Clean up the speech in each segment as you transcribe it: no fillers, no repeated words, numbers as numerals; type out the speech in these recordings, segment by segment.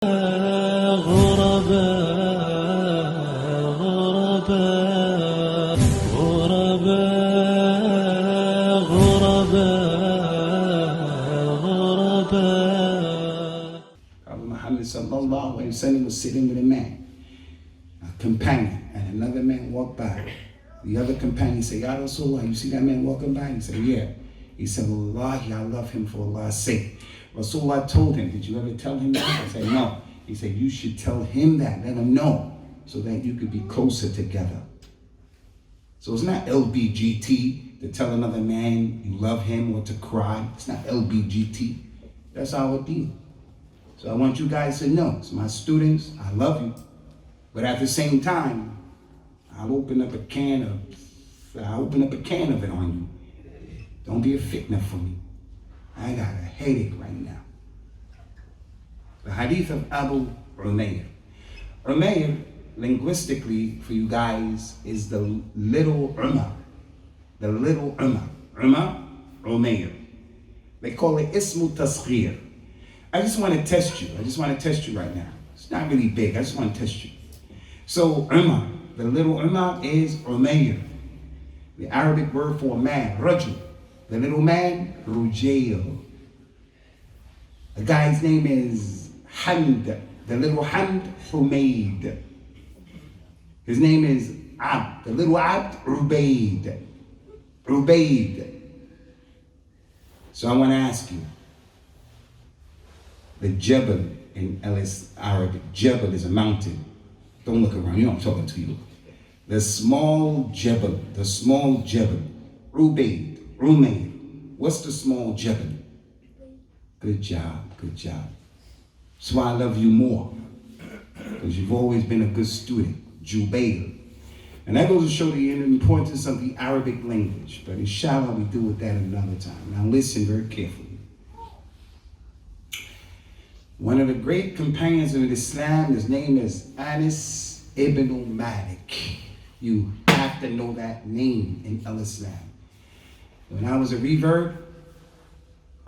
Muhammad sallallahu alaihi wasallam was sitting with a man, a companion, and another man walked by. The other companion said, Ya Rasulullah, you see that man walking by? He said, yeah. He said, Wallahi, I love him for Allah's sake. Rasulullah told him, did you ever tell him that? I said, no. He said, you should tell him that, let him know, so that you could be closer together. So it's not LBGT to tell another man you love him or to cry. It's not LBGT. That's our deal. So I want you guys to know, it's my students, I love you. But at the same time, I'll open up a can of it on you. Don't be a fitna for me. I got a headache right now. The hadith of Abu Umayr. Umayr, linguistically for you guys, is the little Umar. The little Umar. Umar, Umayr. They call it Ismu Tasghir. I just want to test you. I just want to test you right now. It's not really big. I just want to test you. So Umar, the little Umar is Umayr. The Arabic word for a man, Rajul. The little man, Rujail. The guy's name is Hamd. The little Hamd, Humayd. His name is Abd. The little Abd, Ubayd. Ubayd. So I want to ask you, the Jebel in Arabic, Jebel is a mountain. Don't look around, you know I'm talking to you. The small Jebel, Ubayd, Umayr. What's the small Jebel? Good job, good job. That's why I love you more, because you've always been a good student, Jubayl. And that goes to show the importance of the Arabic language. But inshallah, we deal with that another time. Now listen very carefully. One of the great companions of Islam, his name is Anas ibn Malik. You have to know that name in Islam. When I was a revert,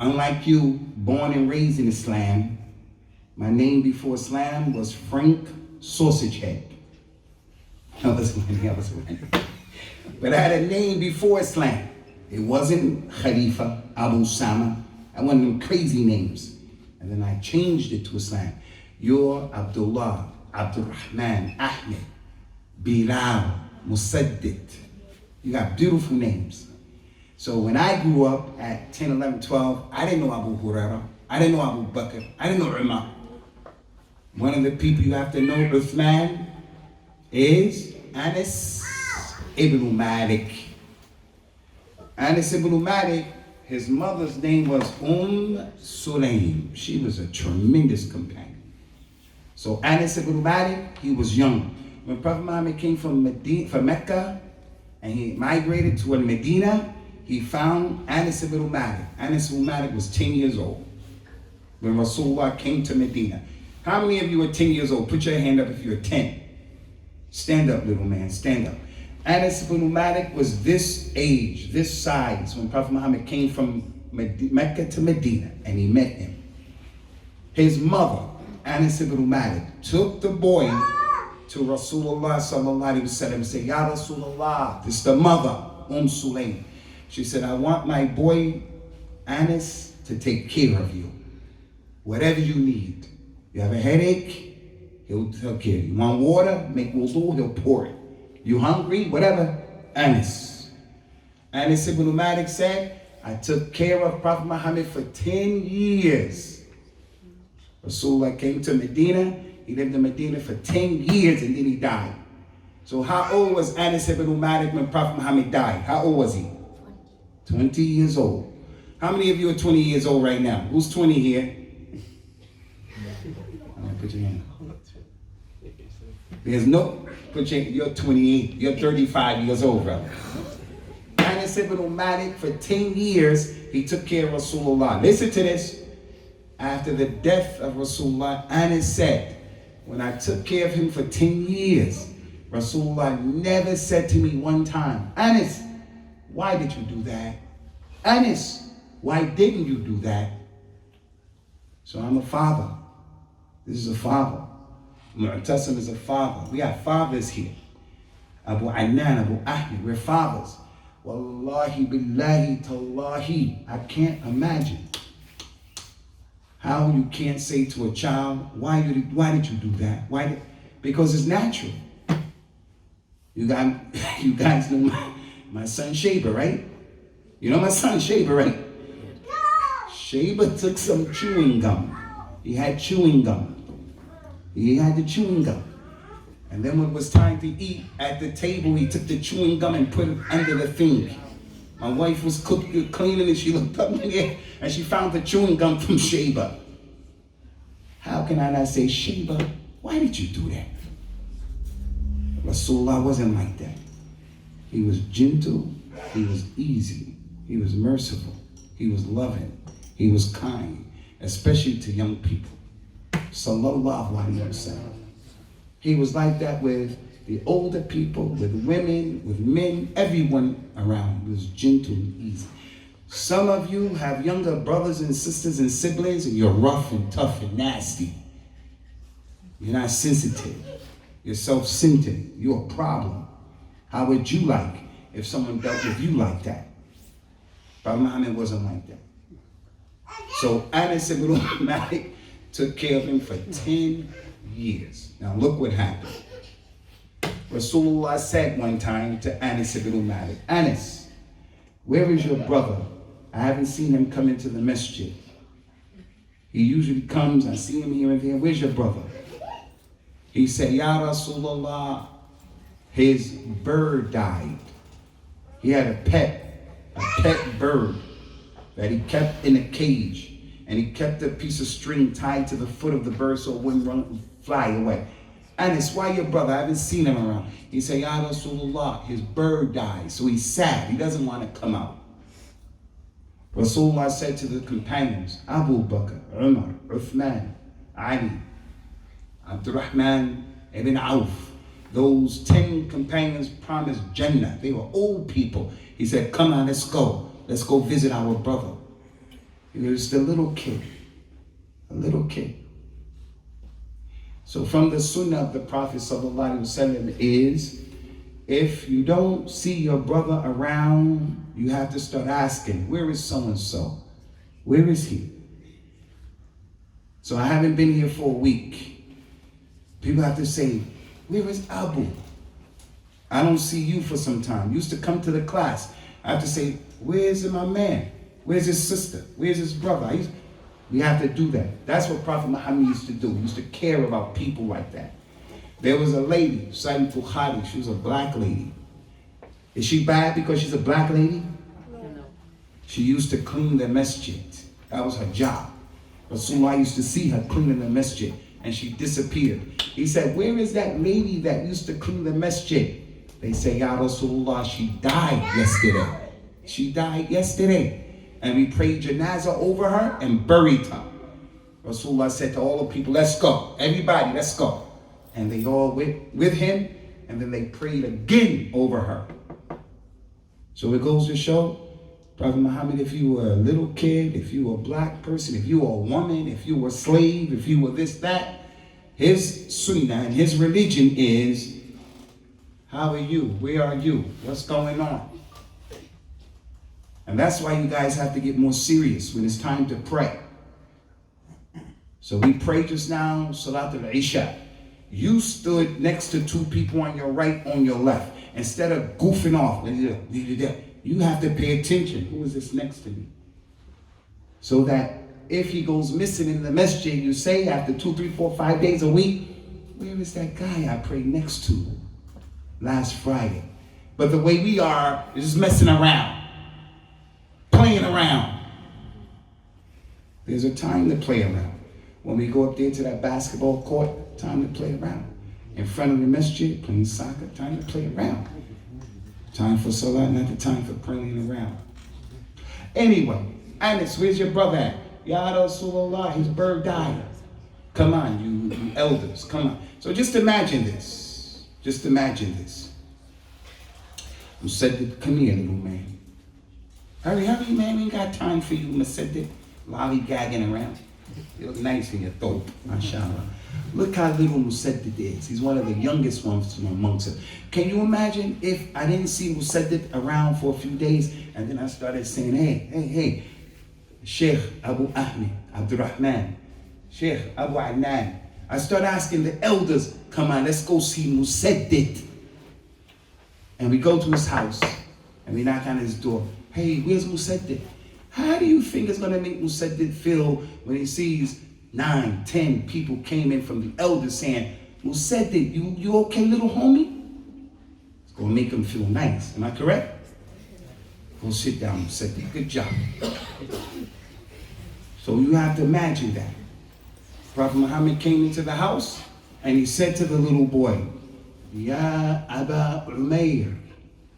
unlike you, born and raised in Islam, my name before Islam was Frank Sausagehead. I was winning. But I had a name before Islam. It wasn't Khalifa, Abu Usamah. I one of them crazy names. And then I changed it to Islam. You're Abdullah, Abdul-Rahman, Ahmed, Bilal, Musaddid. You got beautiful names. So when I grew up at 10, 11, 12, I didn't know Abu Hurairah. I didn't know Abu Bakr. I didn't know Umar. One of the people you have to know, Uthman, is Anas ibn Malik. Anas ibn Malik, his mother's name was Sulaim. She was a tremendous companion. So Anas ibn Malik, he was young. When Prophet Muhammad came from Mecca and he migrated to Medina, he found Anas ibn Malik. Anas ibn Malik was 10 years old when Rasulullah came to Medina. How many of you are 10 years old? Put your hand up if you're 10. Stand up, little man, stand up. Anas ibn Malik was this age, this size, when Prophet Muhammad came from Mecca to Medina, and he met him. His mother, Anas ibn Malik, took the boy to Rasulullah sallallahu alaihi wasallam and said, Ya Rasulullah, this is the mother, Sulaim. She said, I want my boy Anas to take care of you. Whatever you need. You have a headache, he'll take care of you. You want water, make wudu, he'll pour it. You hungry, whatever, Anas. Anas ibn Malik said, I took care of Prophet Muhammad for 10 years. Rasulullah came to Medina. He lived in Medina for 10 years and then he died. So how old was Anas ibn Malik when Prophet Muhammad died? How old was he? 20 years old. How many of you are 20 years old right now? Who's 20 here? Put your hand up. There's no, you're 28, you're 35 years old, brother. Anas ibn Malik, for 10 years, he took care of Rasulullah. Listen to this. After the death of Rasulullah, Anas said, when I took care of him for 10 years, Rasulullah never said to me one time, Anas, why did you do that? Anas, why didn't you do that? So I'm a father. This is a father. Mu'tasim is a father. We have fathers here. Abu Annan, Abu Ahmed, we're fathers. Wallahi billahi tallahi, I can't imagine how you can't say to a child, why did you do that? Because it's natural. You guys know my son Sheba, right? You know my son Sheba, right? Sheba took some chewing gum. He had chewing gum. He had the chewing gum. And then when it was time to eat at the table, he took the chewing gum and put it under the thing. My wife was cleaning and she looked up in the air and she found the chewing gum from Sheba. How can I not say, Sheba, why did you do that? Rasulullah wasn't like that. He was gentle, he was easy, he was merciful, he was loving, he was kind, especially to young people. Sallallahu alaihi wasallam. He was like that with the older people, with women, with men, everyone around. He was gentle and easy. Some of you have younger brothers and sisters and siblings, and you're rough and tough and nasty. You're not sensitive. You're self-centered. You're a problem. How would you like if someone dealt with you like that? But Muhammad wasn't like that. So Anas ibn Malik took care of him for 10 years. Now look what happened. Rasulullah said one time to Anas ibn Malik, Anas, where is your brother? I haven't seen him come into the masjid. He usually comes, I see him here and there. Where's your brother? He said, Ya Rasulullah, his bird died. He had a pet bird that he kept in a cage. And he kept a piece of string tied to the foot of the bird so it wouldn't fly away. Anas, why your brother? I haven't seen him around. He said, Ya Rasulullah, his bird died. So he's sad. He doesn't want to come out. Rasulullah said to the companions, Abu Bakr, Umar, Uthman, Ali, Abdurrahman ibn Auf, those 10 companions promised Jannah. They were old people. He said, come on, let's go. Let's go visit our brother. He was the little kid. A little kid. So from the sunnah of the Prophet ﷺ is, if you don't see your brother around, you have to start asking, where is so-and-so? Where is he? So I haven't been here for a week. People have to say, where is Abu? I don't see you for some time. You used to come to the class. I have to say, where's my man? Where's his sister? Where's his brother? We have to do that. That's what Prophet Muhammad used to do. He used to care about people like that. There was a lady, Sayyid Bukhari, she was a black lady. Is she bad because she's a black lady? No. She used to clean the masjid. That was her job. Rasulullah used to see her cleaning the masjid and she disappeared. He said, where is that lady that used to clean the masjid? They say, Ya Rasulullah, she died yesterday. She died yesterday. And we prayed janazah over her and buried her. Rasulullah said to all the people, let's go. Everybody, let's go. And they all went with him, and then they prayed again over her. So it goes to show, Prophet Muhammad, if you were a little kid, if you were a black person, if you were a woman, if you were a slave, if you were this, that, his sunnah and his religion is, how are you? Where are you? What's going on? And that's why you guys have to get more serious when it's time to pray. So we prayed just now, Salat al-Isha. You stood next to 2 people on your right, on your left. Instead of goofing off, you have to pay attention. Who is this next to me? So that if he goes missing in the masjid, you say after 2, 3, 4, 5 days a week, where is that guy I prayed next to last Friday? But the way we are is just messing around, playing around. There's a time to play around. When we go up there to that basketball court, time to play around. In front of the masjid, playing soccer, time to play around. Time for salah, not the time for playing around. Anyway, Anas, where's your brother at? Ya Rasulullah, his bird died. Come on, you elders, come on. So just imagine this. Just imagine this. Musaddid, come here, little man. Hurry, man, we ain't got time for you, Musaddid, lollygagging around. You look nice in your throat, mashallah. Look how little Musaddid is. He's one of the youngest ones from amongst us. Can you imagine if I didn't see Musaddid around for a few days and then I started saying, hey, Sheikh Abu Ahmed, Abdul-Rahman, Sheikh Abu Adnan. I started asking the elders, come on, let's go see Musaddid. And we go to his house and we knock on his door. Hey, where's Musaddid? How do you think it's going to make Musaddid feel when he sees 9, 10 people came in from the elders saying, Musaddid, you okay, little homie? It's going to make him feel nice. Am I correct? Go sit down, Musaddid. Good job. So you have to imagine that. Prophet Muhammad came into the house and he said to the little boy, Ya Aba Umayr,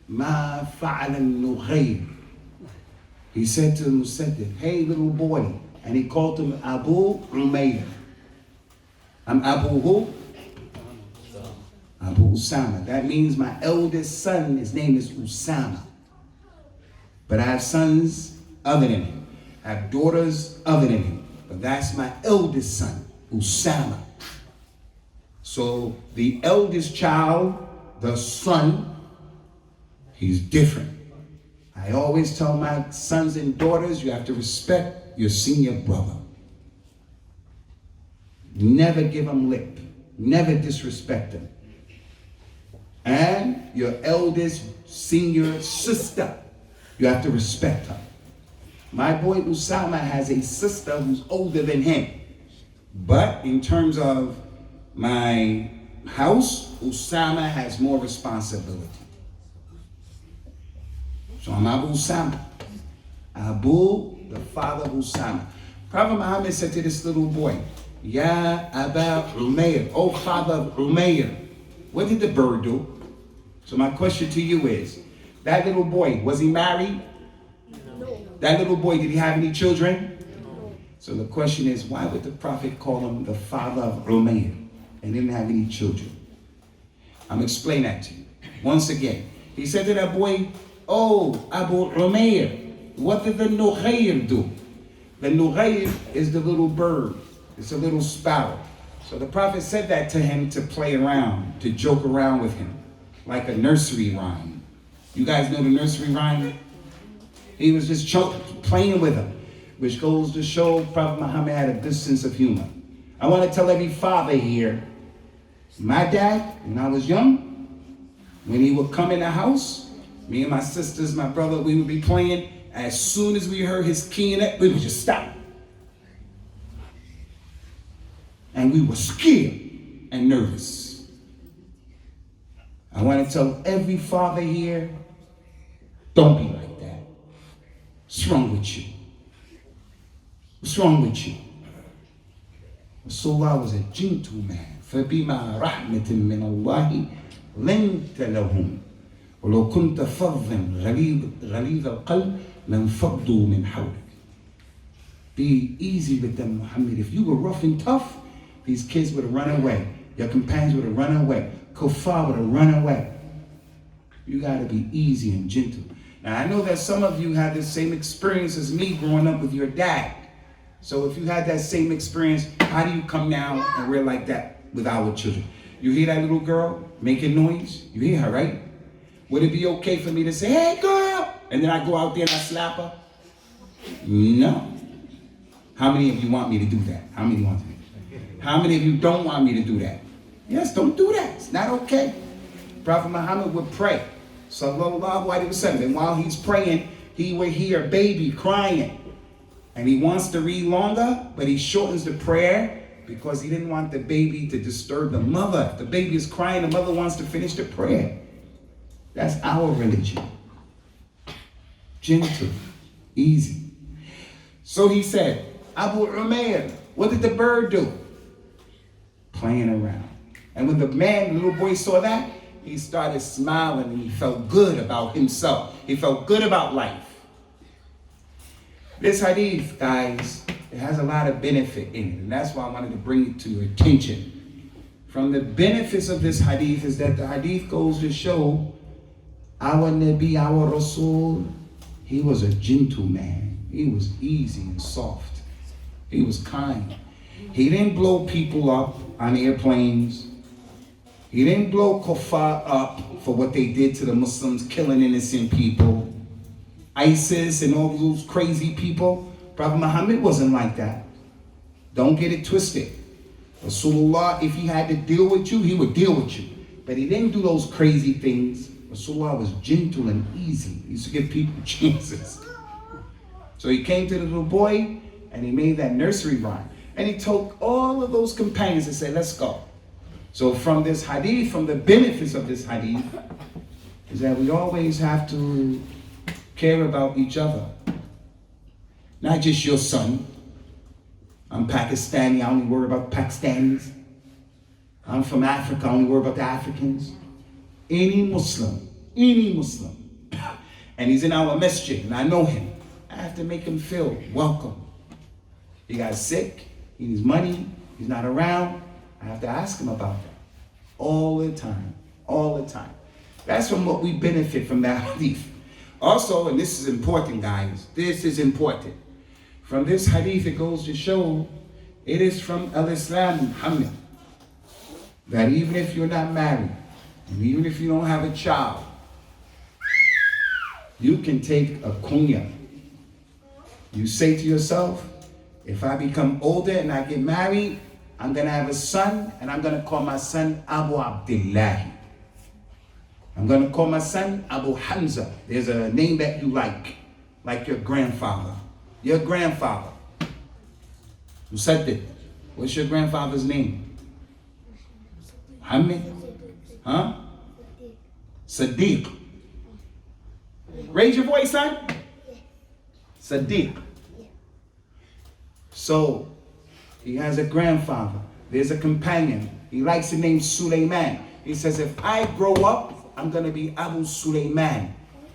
ma fa'ala al-nughayr. He said to Musaddid, hey little boy, and he called him Abu Umayr. I'm Abu who? Abu Usamah. That means my eldest son, his name is Usamah. But I have sons other than him. I have daughters other than him. But that's my eldest son, Usamah. So the eldest child, the son, he's different. I always tell my sons and daughters, you have to respect your senior brother. Never give him lip. Never disrespect him. And your eldest senior sister, you have to respect her. My boy Usamah has a sister who's older than him. But in terms of my house, Usamah has more responsibility. So I'm Abu Usamah. Abu, the father of Usamah. Prophet Muhammad said to this little boy, Ya Aba Umayr, oh father of Umayr. What did the bird do? So my question to you is, that little boy, was he married? No. That little boy, did he have any children? No. So the question is, why would the Prophet call him the father of Umayr and didn't have any children? I'm explaining that to you. Once again, he said to that boy, oh, Abu Umayr, what did the Nughayr do? The Nughayr is the little bird. It's a little sparrow. So the Prophet said that to him to play around, to joke around with him, like a nursery rhyme. You guys know the nursery rhyme? He was just playing with him, which goes to show Prophet Muhammad had a good sense of humor. I want to tell every father here, my dad, when I was young, when he would come in the house, me and my sisters, my brother, we would be playing. As soon as we heard his key in it, we would just stop. And we were scared and nervous. I want to tell every father here, don't be like that. What's wrong with you? What's wrong with you? Rasulullah was a gentleman. فَبِمَا رَحْمَةٍ مِّنَ اللَّهِ لَنْتَ لَهُمْ وَلَوْ كُنْتَ فَظًّا غَلِيظَ الْقَلْبِ لَانْفَضُّوا مِنْ حَوْلِكَ. Be easy with them, Muhammad. If you were rough and tough, these kids would have run away. Your companions would have run away. Kuffar would have run away. You got to be easy and gentle. Now, I know that some of you had the same experience as me growing up with your dad. So if you had that same experience, how do you come down and we're like that with our children? You hear that little girl making noise? You hear her, right? Would it be okay for me to say, hey, girl? And then I go out there and I slap her? No. How many of you want me to do that? How many want to do that? How many of you don't want me to do that? Yes, don't do that. It's not okay. Prophet Muhammad would pray. Sallallahu alaihi wasallam. And while he's praying, he would hear a baby crying. And he wants to read longer, but he shortens the prayer because he didn't want the baby to disturb the mother. If the baby is crying, the mother wants to finish the prayer. That's our religion. Gentle, easy. So he said, Abu Umayr, what did the bird do? Playing around. And when the little boy saw that, he started smiling and he felt good about himself. He felt good about life. This hadith, guys, it has a lot of benefit in it. And that's why I wanted to bring it to your attention. From the benefits of this hadith is that the hadith goes to show our Nabi, our Rasul, he was a gentleman. He was easy and soft. He was kind. He didn't blow people up on airplanes. He didn't blow kuffar up for what they did to the Muslims, killing innocent people. ISIS and all those crazy people. Prophet Muhammad wasn't like that. Don't get it twisted. Rasulullah, if he had to deal with you, he would deal with you. But he didn't do those crazy things. Rasulullah was gentle and easy. He used to give people chances. So he came to the little boy and he made that nursery rhyme. And he told all of those companions and said, let's go. So from this hadith, from the benefits of this hadith, is that we always have to care about each other. Not just your son. I'm Pakistani, I only worry about Pakistanis. I'm from Africa, I only worry about the Africans. Any Muslim, and he's in our masjid, and I know him, I have to make him feel welcome. He got sick, he needs money, he's not around, I have to ask him about that. All the time. That's from what we benefit from that hadith. Also, and this is important, guys, this is important. From this hadith, it goes to show, it is from Al-Islam Muhammad, that even if you're not married, and even if you don't have a child, you can take a kunya. You say to yourself, if I become older and I get married, I'm going to have a son, and I'm going to call my son Abu Abdullah. I'm going to call my son Abu Hamza. There's a name that you like your grandfather. Your grandfather. Who said that? What's your grandfather's name? Muhammad? Huh? Sadiq. Raise your voice, son. Sadiq. So, he has a grandfather. There's a companion. He likes the name Sulaiman. He says, if I grow up, I'm going to be Abu Sulaiman.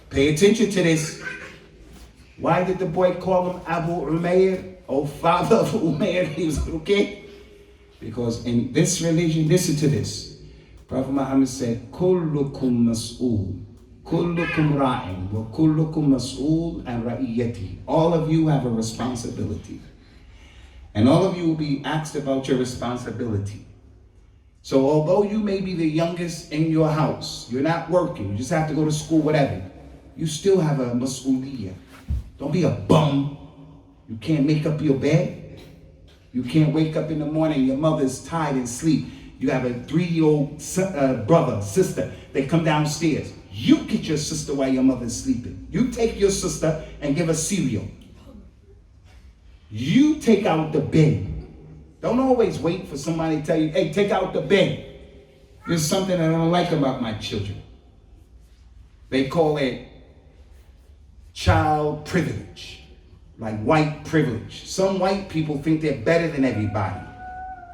Pay attention to this. Why did the boy call him Abu Umair? Oh, father of Umair. He was okay. Because in this religion, listen to this. Prophet Muhammad said, Kullukum mas'ul. Kullukum ra'in. Wa kullukum mas'ul an ra'iyati. All of you have a responsibility. And all of you will be asked about your responsibility. So although you may be the youngest in your house, you're not working, you just have to go to school, whatever, you still have a mas'uliyah. Don't be a bum. You can't make up your bed. You can't wake up in the morning, your mother's tired and sleep. You have a 3-year-old brother, sister. They come downstairs. You get your sister while your mother's sleeping. You take your sister and give her cereal. You take out the bin. Don't always wait for somebody to tell you, hey, take out the bin. There's something I don't like about my children. They call it child privilege, like white privilege. Some white people think they're better than everybody.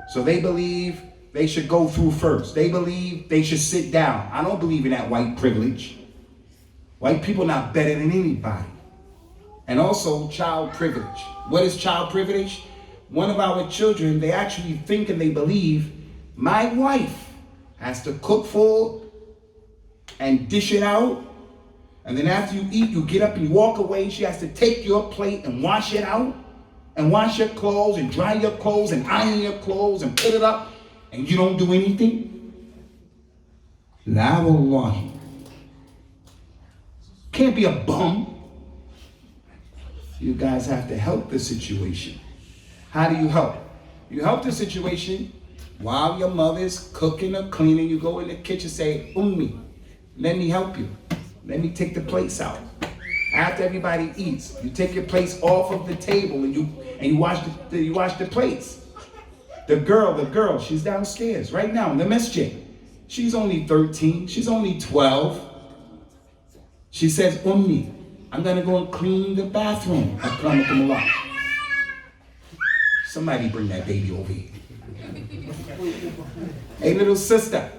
So they believe they should go through first. They believe they should sit down. I don't believe in that white privilege. White people not better than anybody. And also child privilege. What is child privilege? One of our children, they actually think and they believe my wife has to cook food and dish it out. And then after you eat, you get up and you walk away. She has to take your plate and wash it out, and wash your clothes and dry your clothes and iron your clothes and put it up, and you don't do anything? La wallahi. Can't be a bum. You guys have to help the situation. How do you help? You help the situation while your mother's cooking or cleaning. You go in the kitchen, say, Ummi, let me help you. Let me take the plates out. After everybody eats, you take your plates off of the table and you wash the plates. The girl, she's downstairs right now in the masjid. She's only 13, she's only 12. She says, Ummi, I'm gonna go and clean the bathroom. Akramakumullah. Somebody bring that baby over here. Hey little sister,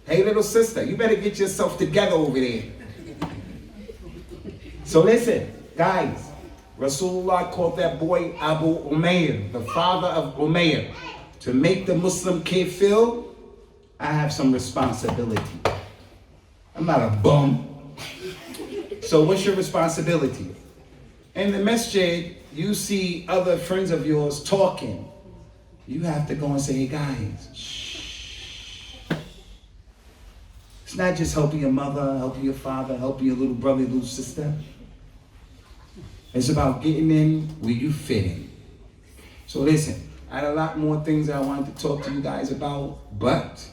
you better get yourself together over there. So listen, guys, Rasulullah called that boy Abu Umair, the father of Umair. To make the Muslim kid feel, I have some responsibility. I'm not a bum. So what's your responsibility? In the masjid, you see other friends of yours talking, you have to go and say, hey guys, shh. It's not just helping your mother, helping your father, helping your little brother, little sister. It's about getting in where you fit in. So listen, I had a lot more things I wanted to talk to you guys about, but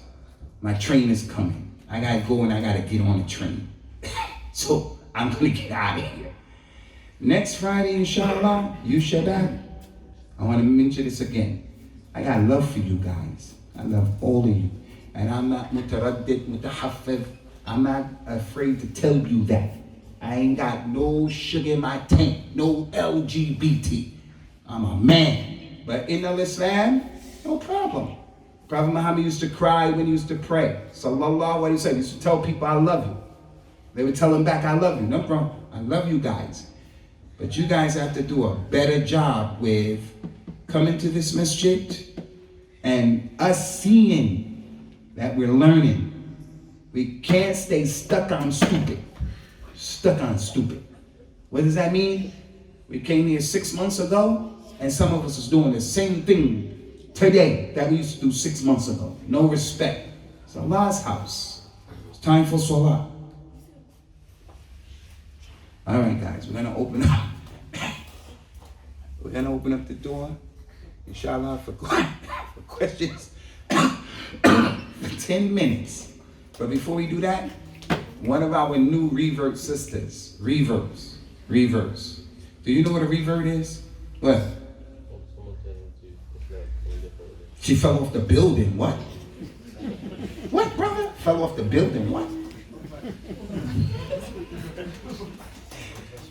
my train is coming. I gotta go and I gotta get on the train. So I'm gonna get out of here. Next Friday, inshallah, you Shaddad, I wanna mention this again. I got love for you guys. I love all of you. And I'm not mutaraddid, mutahaffid. I'm not afraid to tell you that. I ain't got no sugar in my tank, no LGBT. I'm a man. But in Islam, no problem. Prophet Muhammad used to cry when he used to pray. Sallallahu alaihi wasallam. He used to tell people, I love you. They would tell him back, I love you. No problem. I love you guys. But you guys have to do a better job with coming to this masjid and us seeing that we're learning. We can't stay stuck on stupid. Stuck on stupid. What does that mean? We came here 6 months ago, and some of us is doing the same thing today that we used to do 6 months ago. No respect. It's Allah's house. It's time for salah. All right, guys, we're gonna open up. We're gonna open up the door, inshallah, for questions for 10 minutes. But before we do that, one of our new revert sisters, reverts. Do you know what a revert is? What? She fell off the building. What? What, brother? Fell off the building. What?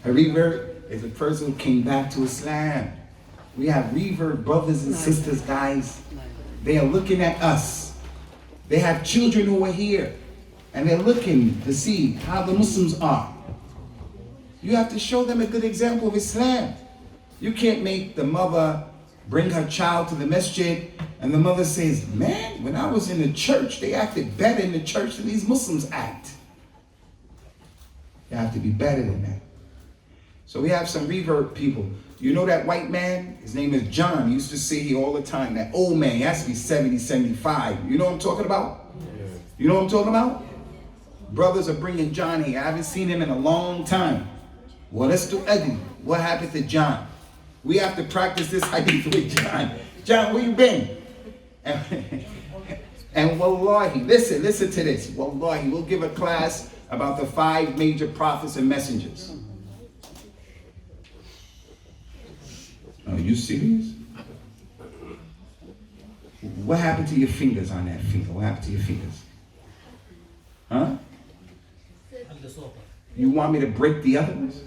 A revert is a person who came back to Islam. We have revert brothers and sisters, guys. They are looking at us. They have children who are here. And they're looking to see how the Muslims are. You have to show them a good example of Islam. You can't make the mother bring her child to the masjid and the mother says, man, when I was in the church, they acted better in the church than these Muslims act. You have to be better than that. So we have some revert people. You know that white man? His name is John. He used to say here all the time, that old man, he has to be 70, 75. You know what I'm talking about? You know what I'm talking about? Brothers are bringing John here. I haven't seen him in a long time. Well, let's do Eddie. What happened to John? We have to practice this hadith with John. John, where you been? And wallahi, listen to this. Wallahi, we'll give a class about the 5 major prophets and messengers. Are you serious? What happened to your fingers on that finger? What happened to your fingers? Huh? You want me to break the other ones?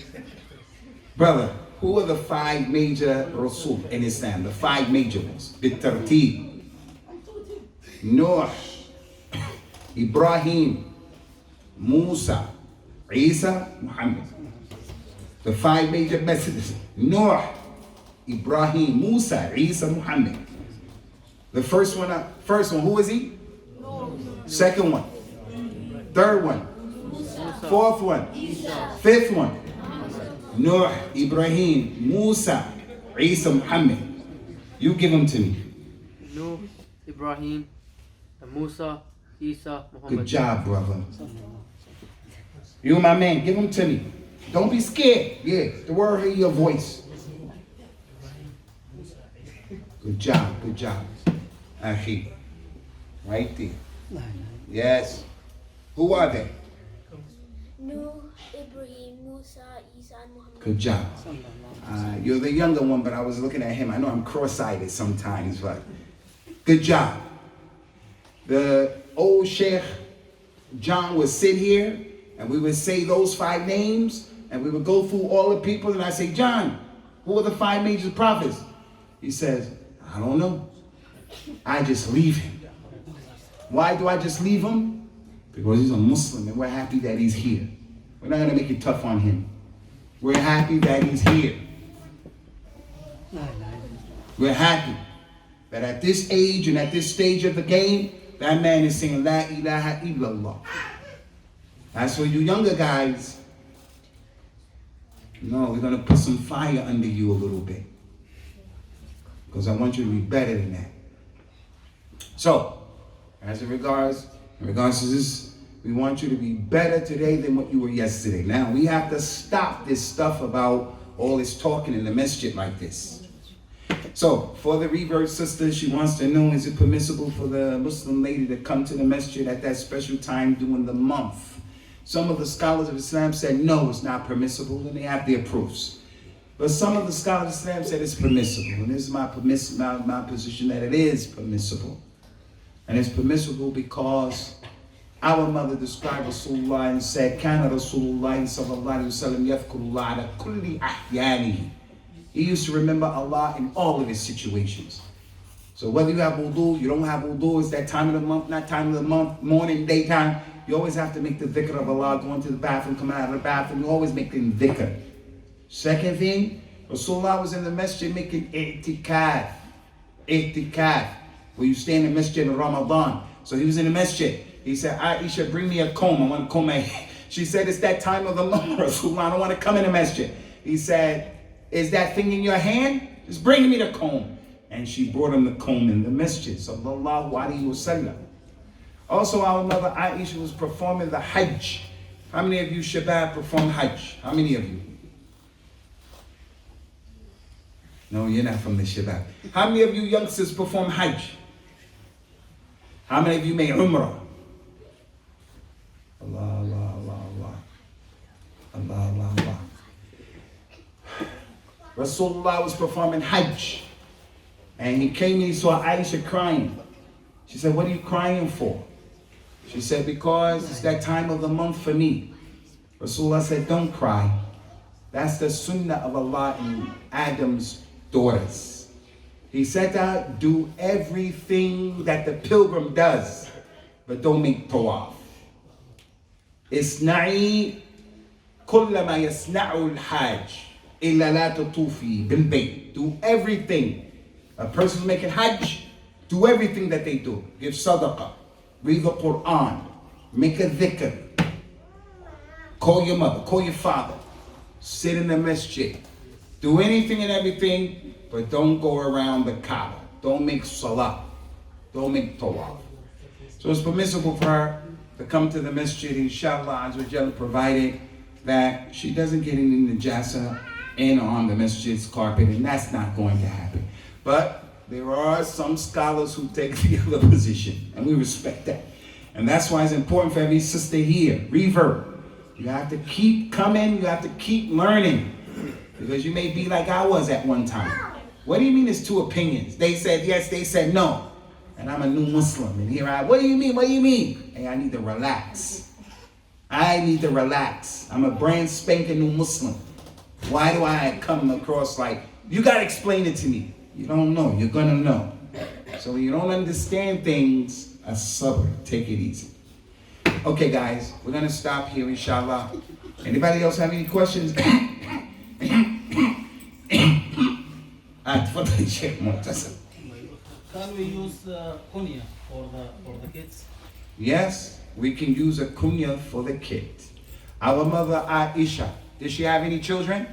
Brother, who are the 5 major Rasul in Islam? The 5 major ones. Bit-Tartib. Noah. Ibrahim. Musa. Isa. Muhammad. The 5 major messages. Noah. Ibrahim. Musa. Isa. Muhammad. The first one, who is he? Second one. Third one. Fourth one. Fifth one. Noah, Ibrahim, Musa, Isa, Muhammad. You give them to me. Noah, Ibrahim, Musa, Isa, Muhammad. Good job, brother. You my man, give them to me. Don't be scared. Yeah, the word hear your voice. Good job. Ahi. Right there. Yes. Who are they? Noah, Ibrahim, Musa, Isa, and Muhammad. Good job. You're the younger one, but I was looking at him. I know I'm cross-eyed sometimes, but good job. The old Sheikh John would sit here, and we would say those 5 names, and we would go through all the people, and I say, John, who are the 5 major prophets? He says, I don't know. I just leave him. Why do I just leave him? Because he's a Muslim, and we're happy that he's here. We're not going to make it tough on him. We're happy that he's here. We're happy that at this age and at this stage of the game, that man is saying, La ilaha illallah. As for you younger guys, No, we're going to put some fire under you a little bit. Because I want you to be better than that. So, as in regards to this, we want you to be better today than what you were yesterday. Now, we have to stop this stuff about all this talking in the masjid like this. So, for the revert sister, she wants to know, is it permissible for the Muslim lady to come to the masjid at that special time during the month? Some of the scholars of Islam said, no, it's not permissible, and they have their proofs. But some of the scholars of Islam said it's permissible, and this is my position that it is permissible. And it's permissible because our mother described Rasulullah and said, Kana Rasulullah sallallahu alayhi wa sallam yafkurullah ala kulli ahyanihi. He used to remember Allah in all of his situations. So whether you have wudu, you don't have wudu, it's that time of the month, not time of the month, morning, daytime, you always have to make the dhikr of Allah, going to the bathroom, coming out of the bathroom, you always make the dhikr. Second thing, Rasulullah was in the masjid making i'tikaf, where you stay in the masjid in Ramadan. So he was in the masjid. He said, Aisha, bring me a comb. I want to comb my hair. She said, it's that time of the month, Rasulullah. I don't want to come in the masjid. He said, is that thing in your hand? Just bring me the comb. And she brought him the comb in the masjid. Sallallahu alayhi wa sallam. Also, our mother Aisha was performing the Hajj. How many of you Shabab perform Hajj? How many of you? No, you're not from the Shabab. How many of you youngsters perform Hajj? How many of you made Umrah? Allah, Allah, Allah, Allah. Allah, Allah, Allah. Rasulullah was performing Hajj. And he came and he saw Aisha crying. She said, what are you crying for? She said, because it's that time of the month for me. Rasulullah said, don't cry. That's the sunnah of Allah in Adam's daughters. He said to her, do everything that the pilgrim does, but don't make tawaf. Isna'i kullama yasna'u al-hajj illa la tatufi bil bayt. Do everything. A person's making hajj, do everything that they do. Give sadaqah, read the Quran, make a dhikr, call your mother, call your father, sit in the masjid, do anything and everything, but don't go around the Kaaba. Don't make salah, don't make tawaf. So it's permissible for her to come to the masjid, inshallah, Azza provided that she doesn't get any najasa in on the masjid's carpet, and that's not going to happen. But there are some scholars who take the other position, and we respect that. And that's why it's important for every sister here, revert. You have to keep coming, you have to keep learning, because you may be like I was at one time. What do you mean there's two opinions? They said yes, they said no. And I'm a new Muslim, and here what do you mean, what do you mean? Hey, I need to relax. I need to relax. I'm a brand spanking new Muslim. Why do I come across like, you gotta explain it to me? You don't know, you're gonna know. So when you don't understand things, as-sabr, take it easy. Okay guys, we're gonna stop here inshallah. Anybody else have any questions? Can we use kunya for the kids? Yes, we can use a kunya for the kids. Our mother Aisha, did she have any children?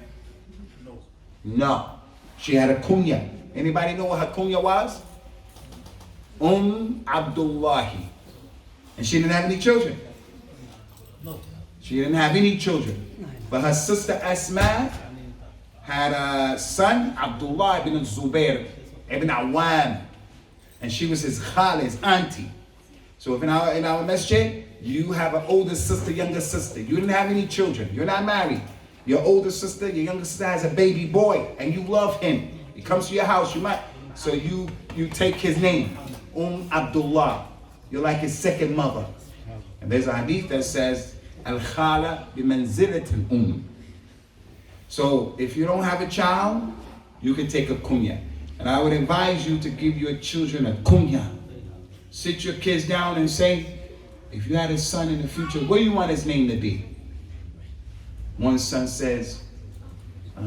No. No. She had a kunya. Anybody know what her kunya was? Abdullahi. And she didn't have any children. No. She didn't have any children. But her sister Asma had a son, Abdullah ibn Zubair ibn Awam. And she was his khala, his auntie. So if in our masjid, you have an older sister, younger sister. You didn't have any children. You're not married. Your older sister, your younger sister has a baby boy, and you love him. He comes to your house, so you take his name, Abdullah. You're like his second mother. And there's a hadith that says, Al-Khala bimanzilat al-Um. So if you don't have a child, you can take a kunya. And I would advise you to give your children a kunya. Sit your kids down and say, if you had a son in the future, what do you want his name to be? One son says, I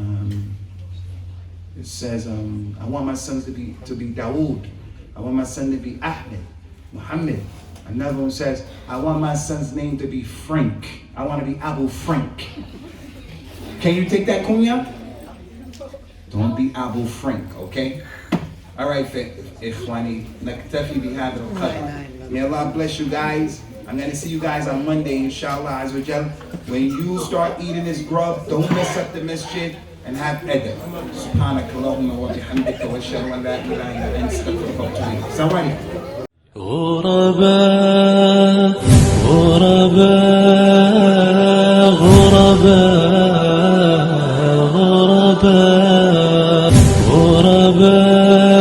want my sons to be Dawood. I want my son to be Ahmed, Muhammad. Another one says, I want my son's name to be Frank. I want to be Abu Frank. Can you take that kunya? Don't be Abu Frank, okay? All right, ikhwani, naktafi bihadra al-qadr. May Allah bless you guys. I'm gonna see you guys on Monday, inshallah, azawajal. When you start eating this grub, don't mess up the masjid and have edeb. Subhanakallahumma wa bihamdika wa ashhadu an la ilaha illa anta astaghfiruka wa atubu ilayk. Assalamu alaikum. غرباء غرباء غرباء غرباء غرباء